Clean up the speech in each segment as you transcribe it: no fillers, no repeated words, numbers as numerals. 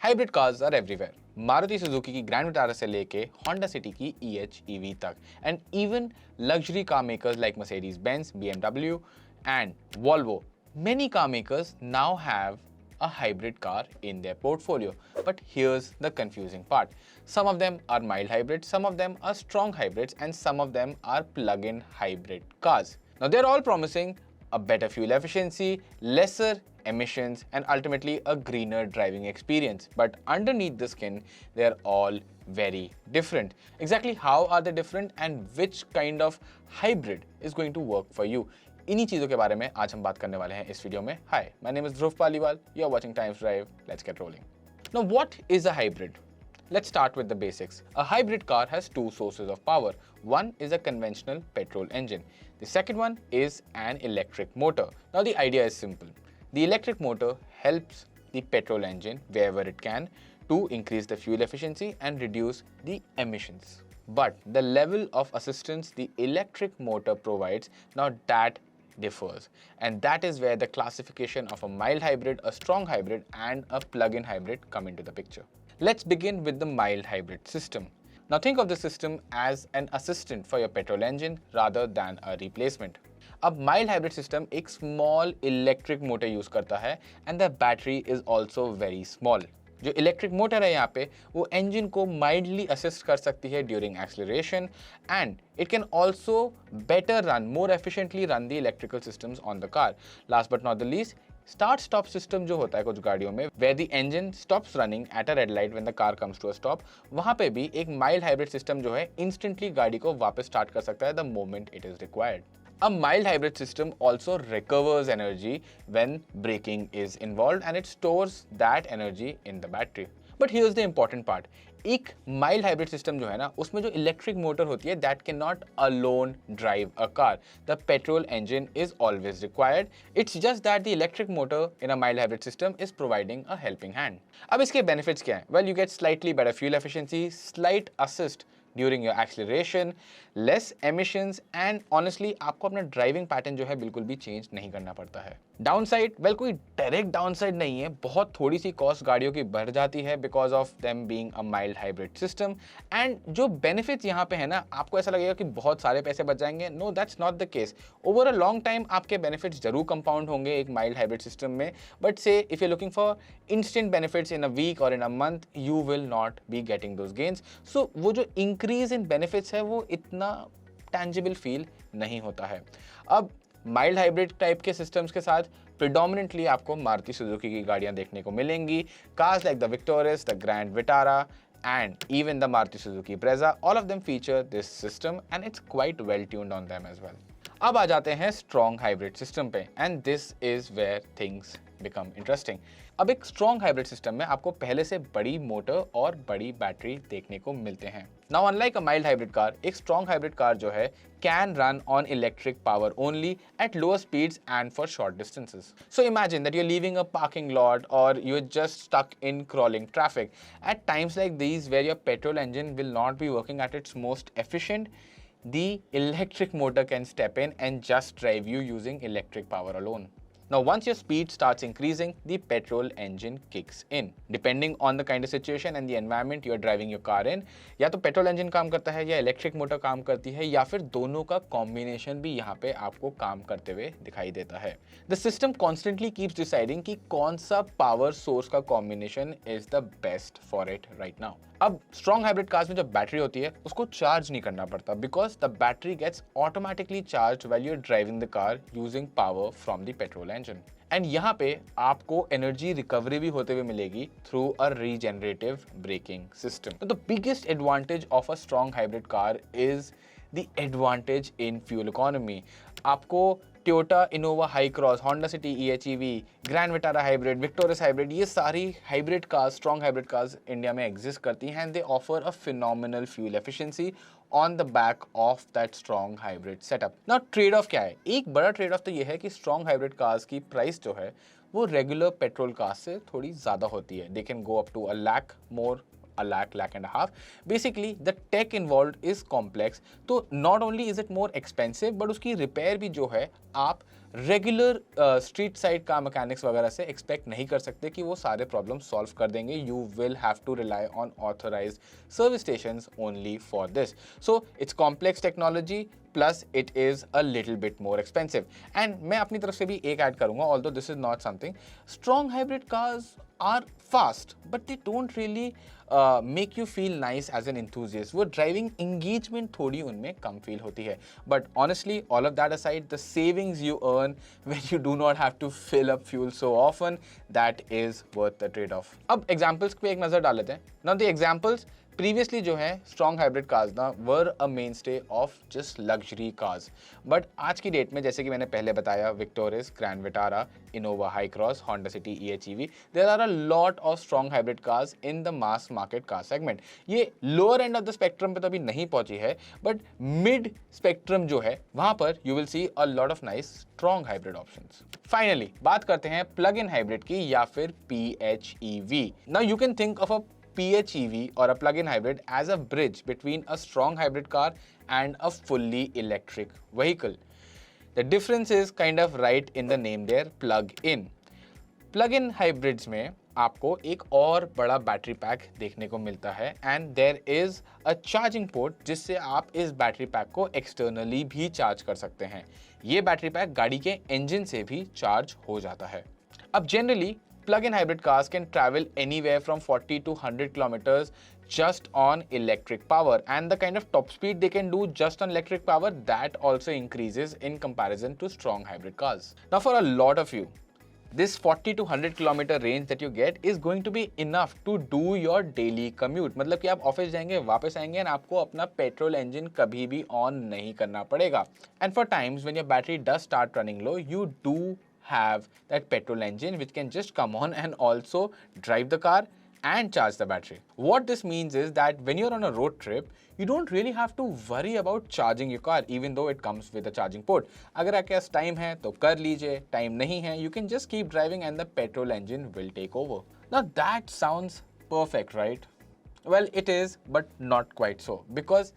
Hybrid cars are everywhere. Maruti Suzuki की Grand Vitara से लेके Honda City की EH-EV तक, and even luxury car makers like Mercedes-Benz, BMW, and Volvo. Many car makers now have a hybrid car in their portfolio. But here's the confusing part. Some of them are mild hybrids, some of them are strong hybrids, and some of them are plug-in hybrid cars. Now they're all promising a better fuel efficiency, lesser emissions, and ultimately a greener driving experience. But underneath the skin, they're all very different. Exactly how are they different and which kind of hybrid is going to work for you? इन्हीं चीजों के बारे में आज हम बात करने वाले हैं इस वीडियो में. Hi, my name is Dhruv Paliwal. You are watching Times Drive. Let's get rolling. Now, what is a hybrid? Let's start with the basics. A hybrid car has two sources of power. One is a conventional petrol engine. The second one is an electric motor. Now, the idea is simple. The electric motor helps the petrol engine wherever it can to increase the fuel efficiency and reduce the emissions. But the level of assistance the electric motor provides, now that differs. And that is where the classification of a mild hybrid, a strong hybrid, and a plug-in hybrid come into the picture. Let's begin with the mild hybrid system. Now think of the system as an assistant for your petrol engine rather than a replacement. अब mild hybrid system एक small electric motor use करता है and the battery is also very small. जो electric motor है यहाँ पे वो engine को माइल्डली असिस्ट कर सकती है during acceleration and it can also better run more efficiently run the electrical systems on the car. Last but not the least, start stop system जो होता है कुछ गाड़ियों में where the engine stops running at a red light when the car comes to a stop, वहां पे भी एक माइल्ड हाइब्रिड सिस्टम जो है इंस्टेंटली गाड़ी को वापस स्टार्ट कर सकता है the moment it is required. A mild hybrid system also recovers energy when braking is involved and it stores that energy in the battery. But here's the important part. एक mild hybrid system जो है ना उसमें जो electric motor होती है that cannot alone drive a car. The petrol engine is always required. It's just that the electric motor in a mild hybrid system is providing a helping hand. अब इसके benefits क्या हैं? Well, you get slightly better fuel efficiency, slight assist during your acceleration, less emissions, and honestly आपको अपना driving pattern जो है बिल्कुल भी चेंज नहीं करना पड़ता है. डाउनसाइड, वेल कोई डायरेक्ट डाउनसाइड नहीं है, बहुत थोड़ी सी कॉस्ट गाड़ियों की बढ़ जाती है because of them being a mild hybrid system. And जो बेनिफिट्स यहाँ पे है ना, आपको ऐसा लगेगा कि बहुत सारे पैसे बच जाएंगे. No, that's not the case. Over a long time आपके बेनिफिट्स जरूर कंपाउंड होंगे एक माइल्ड हाइब्रिड सिस्टम में, but say if you looking for instant benefits in a week और in a month, you will not be getting those gains. So वो जो increase in benefits है वो इतना टैंजिबल फील नहीं होता है. अब माइल्ड हाइब्रिड टाइप के सिस्टम्स के साथ प्रिडोमिनेंटली आपको मारुति सुजुकी की गाड़ियां देखने को मिलेंगी. Cars like the victorious, the grand Vitara, and even the Maruti Suzuki Brezza, all of them feature this system and it's quite well tuned on them as well. अब आ जाते हैं स्ट्रॉन्ग हाइब्रिड सिस्टम पे and this is where things become interesting. अब एक strong hybrid system में आपको पहले से बड़ी मोटर और बड़ी बैटरी देखने को मिलते हैं. Now unlike a mild hybrid car, एक स्ट्रॉन्ग हाइब्रिड कार जो है can run on electric power only at lower speeds and for short distances. So imagine that you're leaving a parking lot or you're just stuck in crawling traffic. At times like these where your petrol engine will not be working at its most efficient, the electric motor can step in and just drive you using electric power alone. Now, once your speed starts increasing, the petrol engine kicks in. Depending on the kind of situation and the environment you are driving your car in, या तो petrol engine काम करता है या electric motor काम करती है या फिर दोनों का कॉम्बिनेशन भी यहाँ पे आपको काम करते हुए दिखाई देता है. The system constantly keeps deciding कि कौन सा पावर सोर्स का combination is the best for it right now. अब स्ट्रॉन्ग हाइब्रिड कार्स में जब बैटरी होती है उसको चार्ज नहीं करना पड़ता because the battery gets automatically charge while you are driving the car using power from the petrol engine. And यहाँ पे आपको एनर्जी रिकवरी भी होते हुए मिलेगी through a regenerative braking system. The biggest advantage of a strong hybrid car is the advantage in fuel economy. आपको Toyota Innova Hycross, Honda City EH-EV, Grand Vitara hybrid, Victoris hybrid, ये सारी hybrid cars, strong hybrid cars India में exist करती हैं and they offer a phenomenal fuel efficiency on the back of that strong hybrid setup. Now trade off क्या है? एक बड़ा trade off तो ये है कि स्ट्रॉन्ग हाइब्रिड कार्स की प्राइस जो है वो रेगुलर पेट्रोल कार्स से थोड़ी ज़्यादा होती है. They can go up to a lakh more, a lakh and a half. Basically, the tech involved is complex. तो not only is it more expensive, but उसकी repair भी जो है आप regular street side car mechanics वगैरह से expect नहीं कर सकते कि वो सारे प्रॉब्लम सॉल्व कर देंगे. You will have to rely on authorised service stations only for this. So it's complex technology plus it is a little bit more expensive. And मैं अपनी तरफ से भी एक ऐड करूंगा, although this is not something. Strong hybrid cars are fast but they don't really make you feel nice as an enthusiast. वो driving engagement थोड़ी उनमें कम फील होती है. But honestly all of that aside, the savings you earn when you do not have to fill up fuel so often, that is worth the trade-off. अब examples पे एक नजर डाल लेते हैं. नाउ द एग्जाम्पल्स प्रीवियसली जो है strong hybrid cars ना were a mainstay of just luxury cars. But आज की डेट में जैसे कि मैंने पहले बताया, Victoris, Grand Vitara, Innova Hycross, Honda City EHEV, there are a lot of strong hybrid cars in the mass market car segment. ये lower end of the spectrum पे तो अभी नहीं पहुंची है, बट मिड स्पेक्ट्रम जो है वहां पर you will see a lot of nice strong hybrid options. Finally बात करते हैं प्लग इन हाइब्रिड की या फिर PHEV. Now you can think of a PHEV or a plug-in hybrid as a bridge between a strong hybrid car and a fully electric vehicle. The difference is kind of right in the name there, plug-in. Plug-in hybrids में आपको एक और बड़ा battery pack देखने को मिलता है and there is a charging port जिससे आप इस बैटरी पैक को externally भी चार्ज कर सकते हैं. ये बैटरी पैक गाड़ी के इंजन से भी चार्ज हो जाता है. अब generally plug-in hybrid cars can travel anywhere from 40 to 100 kilometers just on electric power, and the kind of top speed they can do just on electric power, that also increases in comparison to strong hybrid cars. Now for a lot of you, this 40 to 100 kilometer range that you get is going to be enough to do your daily commute. मतलब कि आप office जाएंगे, वापस आएंगे and आपको अपना petrol engine कभी भी ऑन नहीं करना पड़ेगा. And for times when your battery does start running low, you do have that petrol engine which can just come on and also drive the car and charge the battery. What this means is that when you're on a road trip, you don't really have to worry about charging your car even though it comes with a charging port. अगर आपके पास time है तो कर लीजिए, time नहीं है you can just keep driving and the petrol engine will take over. Now that sounds perfect, right? Well, it is, but not quite so, because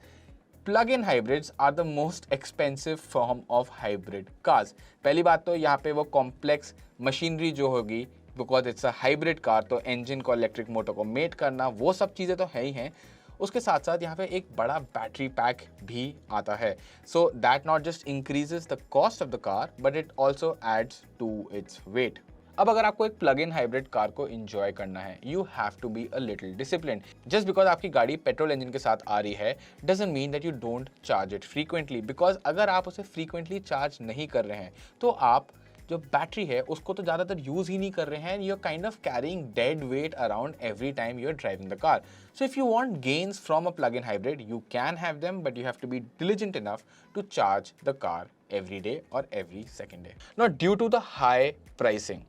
plug-in hybrids are the most expensive form of hybrid cars. पहली बात तो यहाँ पे वो complex machinery जो होगी, because it's a hybrid car, तो engine को इलेक्ट्रिक मोटर को मेट करना, वो सब चीज़ें तो है ही हैं. उसके साथ साथ यहाँ पे एक बड़ा बैटरी पैक भी आता है. So that not just increases the cost of the car, but it also adds to its weight. अब अगर आपको एक प्लग इन हाइब्रिड कार को एंजॉय करना है, you have to be a little disciplined. Just because आपकी गाड़ी petrol engine के साथ आ रही है doesn't mean that you don't charge it frequently. Because अगर आप उसे फ्रीक्वेंटली चार्ज नहीं कर रहे हैं तो आप जो बैटरी है उसको तो ज़्यादातर यूज़ ही नहीं कर रहे हैं. You are kind of carrying dead weight around every time you are driving the car. So if you want gains from a plug-in hybrid, you can have them, but you have to be diligent enough to charge the car every day or every second day. Now, due to the high pricing,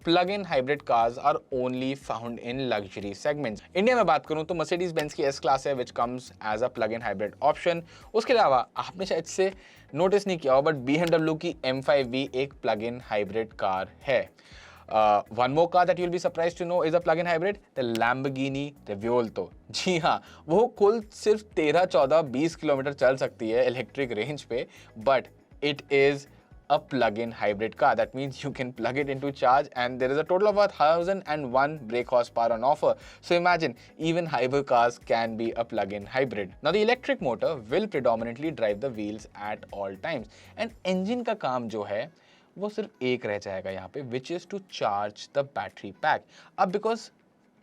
plug-in hybrid cars are only found in luxury segments. India में बात करूं तो Mercedes Benz की S class है which comes as a plug-in hybrid option. उसके अलावा आपने शायद से नोटिस नहीं किया हो बट BMW की M5 भी एक plug-in hybrid कार है. One more car that you'll be surprised to know is a plug-in hybrid, the Lamborghini Revuelto. जी हाँ, वो कुल सिर्फ 13, 14, 20 किलोमीटर चल सकती है इलेक्ट्रिक रेंज पे, but it is a plug-in hybrid car. That means you can plug it into charge and there is a total of 1001 brake horsepower on offer. So imagine, even hybrid cars can be a plug-in hybrid. Now the electric motor will predominantly drive the wheels at all times. And engine का काम जो है वो सिर्फ एक रह जाएगा यहाँ पे, which is to charge the battery pack. अब because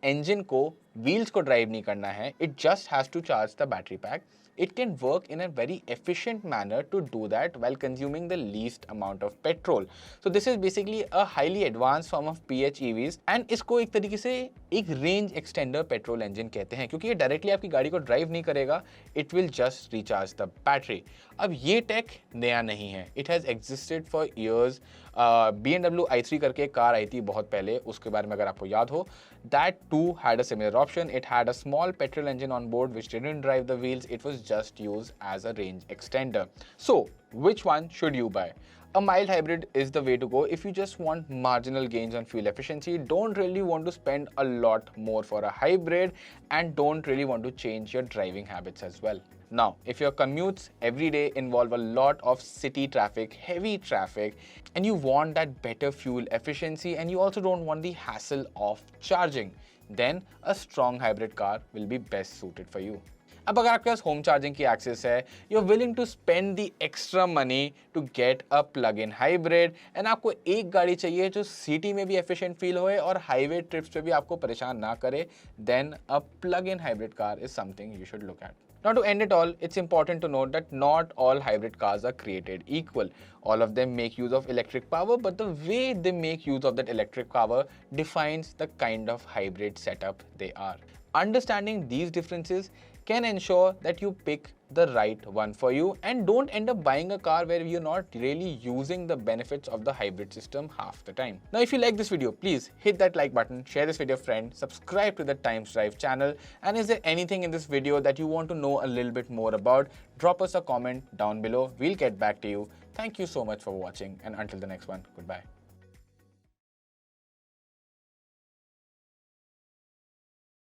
engine को wheels को drive नहीं करना है, it just has to charge the battery pack. It can work in a very efficient manner to do that while consuming the least amount of petrol. So this is basically a highly advanced form of PHEVs and इसको एक तरीके से एक range extender petrol engine कहते हैं क्योंकि ये directly आपकी गाड़ी को ड्राइव नहीं करेगा, it will just recharge the battery. अब ये टेक नया नहीं है, it has existed for years. BMW i3 करके एक कार आई थी बहुत पहले, उसके बारे में अगर आपको याद हो, that too had a similar option. It had a small petrol engine on board which didn't drive the wheels, it was just used as a range extender. So which one should you buy? A mild hybrid is the way to go if you just want marginal gains on fuel efficiency, don't really want to spend a lot more for a hybrid, and don't really want to change your driving habits as well. Now, if your commutes every day involve a lot of city traffic, heavy traffic, and you want that better fuel efficiency and you also don't want the hassle of charging, then a strong hybrid car will be best suited for you. अब अगर आपके पास home charging की access है, you are willing to spend the extra money to get a plug in hybrid and आपको एक गाड़ी चाहिए जो सिटी में भी एफिशिएंट फील होए और हाईवे ट्रिप्स पे भी आपको परेशान ना करे, then a plug in hybrid car is something you should look at. Now, to end it all, it's important to note that not all hybrid cars are created equal. All of them make use of electric power, but the way they make use of that electric power defines the kind of hybrid setup they are. Understanding these differences can ensure that you pick the right one for you and don't end up buying a car where you're not really using the benefits of the hybrid system half the time. Now, if you like this video, please hit that like button, share this with your friend, subscribe to the Times Drive channel, and is there anything in this video that you want to know a little bit more about, drop us a comment down below. We'll get back to you. Thank you so much for watching, and until the next one, goodbye.